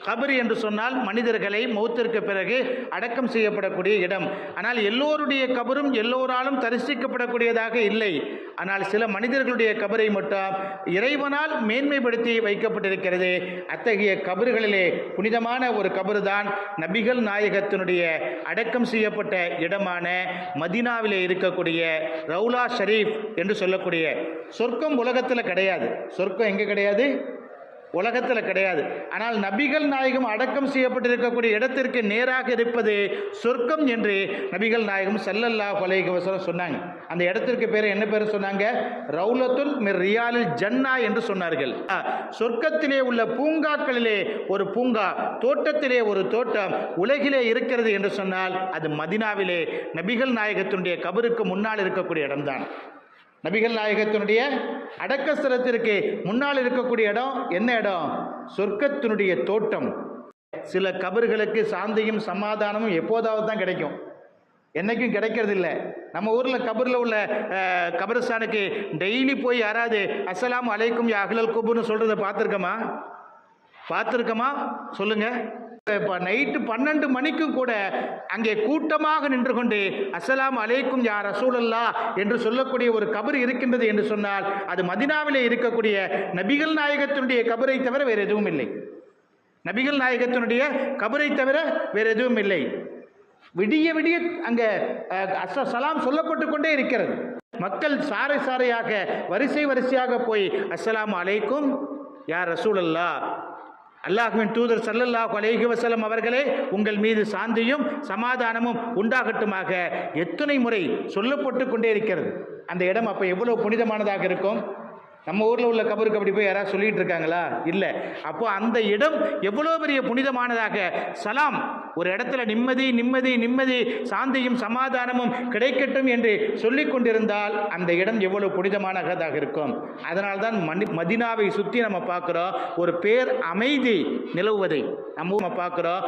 கபர் என்று சொன்னால் மனிதர்களை மௌத்திற்கு பிறகு அடக்கம் செய்யப்படக்கூடிய இடம். ஆனால் எல்லோருடைய கபரும் எல்லோராலும் தரிசிக்கப்படக்கூடியதாக இல்லை. ஆனால் சில மனிதர்களுடைய கபரை மட்டும் இறைவனால் மேன்மைப்படுத்தி வைக்கப்பட்டிருக்கிறது. அத்தகைய கபர்களிலே புனிதமான ஒரு கபரு தான் நபிகள் நாயகத்தினுடைய அடக்கம் செய்யப்பட்ட இடமான மதீனாவிலே இருக்கக்கூடிய ரவுலா ஷரீஃப் என்று சொல்லக்கூடிய. சொர்க்கம் உலகத்தில் கிடையாது. சொர்க்கம் எங்கே கிடையாது? உலகத்தில் கிடையாது. ஆனால் நபிகள் நாயகம் அடக்கம் செய்யப்பட்டிருக்கக்கூடிய இடத்திற்கு நேராக இருப்பது சொர்க்கம் என்று நபிகள் நாயகம் ஸல்லல்லாஹு அலைஹி வஸல்லம் சொன்னாங்க. அந்த இடத்திற்கு பேர் என்ன பேர் சொன்னாங்க? ரவுலத்துல் மிர் ரியாலில் ஜன்னா என்று சொன்னார்கள். சொர்க்கத்திலே உள்ள பூங்காக்களிலே ஒரு பூங்கா, தோட்டத்திலே ஒரு தோட்டம் உலகிலே இருக்கிறது என்று சொன்னால் அது மதீனாவிலே நபிகள் நாயகத்தினுடைய கபருக்கு முன்னால் இருக்கக்கூடிய இடம்தான். நபிகள் நாயகத்தினுடைய அடக்கஸ்தலத்திற்கு முன்னால் இருக்கக்கூடிய இடம் என்ன இடம்? சொர்க்கத்தினுடைய தோட்டம். சில கபர்களுக்கு சாந்தியும் சமாதானமும் எப்போதாவது தான் கிடைக்கும், என்னைக்கும் கிடைக்கிறது இல்லை. நம்ம ஊரில் கபரில் உள்ள கபரிஸ்தானுக்கு டெய்லி போய் யாராவது அஸ்ஸலாமு அலைக்கும் யா அஹ்லல் குபூர்னு சொல்கிறத பார்த்துருக்கோமா சொல்லுங்கள். இப்போ நைட்டு 12 மணிக்கும் கூட அங்கே கூட்டமாக நின்று கொண்டு அஸ்ஸலாமு அலைக்கும் யா ரசூலல்லாஹ் என்று சொல்லக்கூடிய ஒரு கபர் இருக்கின்றது என்று சொன்னால் அது மதீனாவிலே இருக்கக்கூடிய நபிகள் நாயகத்தினுடைய கபரை தவிர வேறு எதுவும் இல்லை. நபிகள் நாயகத்தினுடைய கபரை தவிர வேறு எதுவும் இல்லை. விடிய விடிய அங்கே சலாம் சொல்லப்பட்டு கொண்டே இருக்கிறது. மக்கள் சாறை சாறையாக வரிசையாக போய் அஸ்ஸலாமு அலைக்கும் யா ரசூலல்லாஹ், அல்லாஹ்வின் தூதர் ஸல்லல்லாஹு அலைஹி வஸல்லம் அவர்களே உங்கள் மீது சாந்தியும் சமாதானமும் உண்டாகட்டுமாக எத்தனை முறை சொல்லப்பட்டு கொண்டே இருக்கிறது. அந்த இடம் அப்போ எவ்வளவு புனிதமானதாக இருக்கும்? நம்ம ஊரில் உள்ள கபருக்கு அப்படி போய் யாராவது சொல்லிட்டு இருக்காங்களா? இல்லை. அப்போ அந்த இடம் எவ்வளோ பெரிய புனிதமானதாக, சலாம், ஒரு இடத்துல நிம்மதி நிம்மதி நிம்மதி சாந்தியும் சமாதானமும் கிடைக்கட்டும் என்று சொல்லிக் கொண்டிருந்தால் அந்த இடம் எவ்வளவு புனிதமானதாக இருக்கும். அதனால்தான் மதீனாவை சுற்றி நம்ம பார்க்குறோம் ஒரு பேர் அமைதி நிலவுவதை நம்ம பார்க்குறோம்.